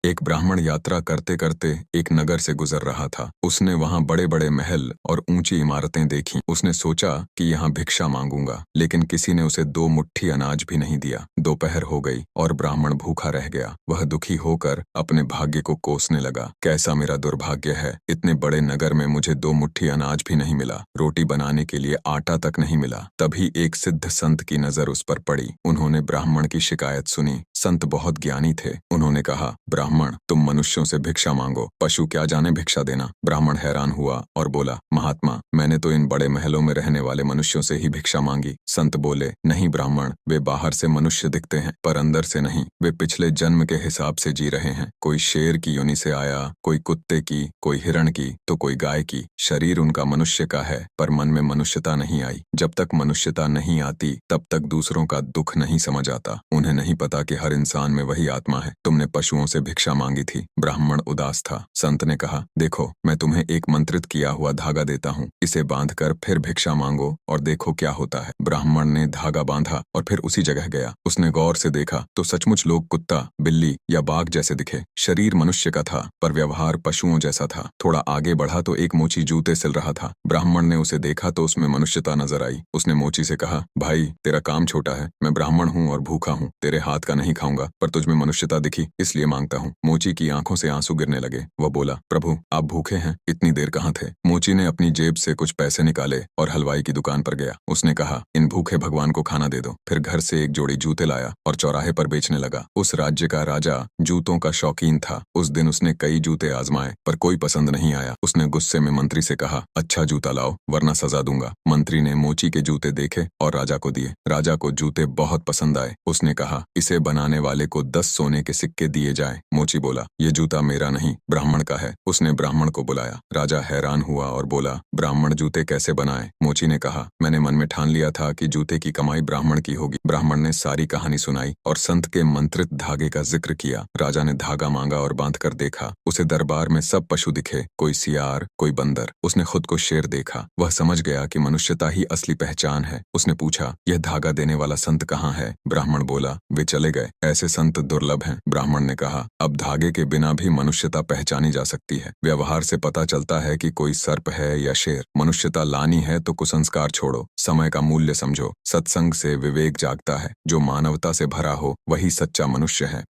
एक ब्राह्मण यात्रा करते करते एक नगर से गुजर रहा था। उसने वहां बड़े बड़े महल और ऊंची इमारतें देखी। उसने सोचा कि यहाँ भिक्षा मांगूंगा, लेकिन किसी ने उसे 2 मुट्ठी अनाज भी नहीं दिया। दोपहर हो गई और ब्राह्मण भूखा रह गया। वह दुखी होकर अपने भाग्य को कोसने लगा। कैसा मेरा दुर्भाग्य है, इतने बड़े नगर में मुझे 2 मुट्ठी अनाज भी नहीं मिला, रोटी बनाने के लिए आटा तक नहीं मिला। तभी एक सिद्ध संत की नजर उस पर पड़ी। उन्होंने ब्राह्मण की शिकायत सुनी। संत बहुत ज्ञानी थे। उन्होंने कहा, ब्राह्मण, तुम मनुष्यों से भिक्षा मांगो, पशु क्या जाने भिक्षा देना। ब्राह्मण हैरान हुआ और बोला, महात्मा, मैंने तो इन बड़े महलों में रहने वाले मनुष्यों से ही भिक्षा मांगी। संत बोले, नहीं ब्राह्मण, वे बाहर से मनुष्य दिखते हैं पर अंदर से नहीं। वे पिछले जन्म के हिसाब से जी रहे हैं। कोई शेर की योनि से आया, कोई कुत्ते की, कोई हिरण की, तो कोई गाय की। शरीर उनका मनुष्य का है पर मन में मनुष्यता नहीं आई। जब तक मनुष्यता नहीं आती तब तक दूसरों का दुख नहीं समझ आता। उन्हें नहीं पता कि हर इंसान में वही आत्मा है। तुमने पशुओं से भिक्षा मांगी थी। ब्राह्मण उदास था। संत ने कहा, देखो, मैं तुम्हें एक मंत्रित किया हुआ धागा देता हूँ, इसे बांधकर फिर भिक्षा मांगो और देखो क्या होता है। ब्राह्मण ने धागा बांधा और फिर उसी जगह गया। उसने गौर से देखा तो सचमुच लोग कुत्ता, बिल्ली या बाघ जैसे दिखे। शरीर मनुष्य का था पर व्यवहार पशुओं जैसा था। थोड़ा आगे बढ़ा तो एक मोची जूते सिल रहा था। ब्राह्मण ने उसे देखा तो उसमें मनुष्यता नजर आई। उसने मोची से कहा, भाई, तेरा काम छोटा है, मैं ब्राह्मण हूँ और भूखा हूँ, तेरे हाथ का नहीं खाऊंगा, पर तुझमें मनुष्यता दिखी इसलिए मांगता हूँ। मोची की आंखों से आंसू गिरने लगे। वह बोला, प्रभु, आप भूखे हैं, इतनी देर कहाँ थे? मोची ने अपनी जेब से कुछ पैसे निकाले और हलवाई की दुकान पर गया। उसने कहा, इन भूखे भगवान को खाना दे दो। फिर घर से एक जोड़ी जूते लाया और चौराहे पर बेचने लगा। उस राज्य का राजा जूतों का शौकीन था। उस दिन उसने कई जूते आजमाए पर कोई पसंद नहीं आया। उसने गुस्से में मंत्री से कहा, अच्छा जूता लाओ वरना सजा दूंगा। मंत्री ने मोची के जूते देखे और राजा को दिए। राजा को जूते बहुत पसंद आए। उसने कहा, इसे बनाने वाले को 10 सोने के सिक्के दिए जाए। मोची बोला, ये जूता मेरा नहीं, ब्राह्मण का है। उसने ब्राह्मण को बुलाया। राजा हैरान हुआ और बोला, ब्राह्मण जूते कैसे बनाए? मोची ने कहा, मैंने मन में ठान लिया था कि जूते की कमाई ब्राह्मण की होगी। ब्राह्मण ने सारी कहानी सुनाई और संत के मंत्रित धागे का जिक्र किया। राजा ने धागा मांगा और बांधकर देखा। उसे दरबार में सब पशु दिखे, कोई सियार, कोई बंदर। उसने खुद को शेर देखा। वह समझ गया कि मनुष्यता ही असली पहचान है। उसने पूछा, यह धागा देने वाला संत कहाँ है? ब्राह्मण बोला, वे चले गए, ऐसे संत दुर्लभ हैं। ब्राह्मण ने कहा, अब धागे के बिना भी मनुष्यता पहचानी जा सकती है। व्यवहार से पता चलता है कि कोई सर्प है या शेर। मनुष्यता लानी है तो कुसंस्कार छोड़ो, समय का मूल्य समझो। सत्संग से विवेक जागता है। जो मानवता से भरा हो वही सच्चा मनुष्य है।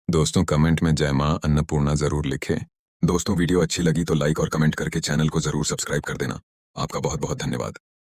दोस्तों, कमेंट में जय मां अन्नपूर्णा जरूर लिखें। दोस्तों, वीडियो अच्छी लगी तो लाइक और कमेंट करके चैनल को जरूर सब्सक्राइब कर देना। आपका बहुत बहुत धन्यवाद।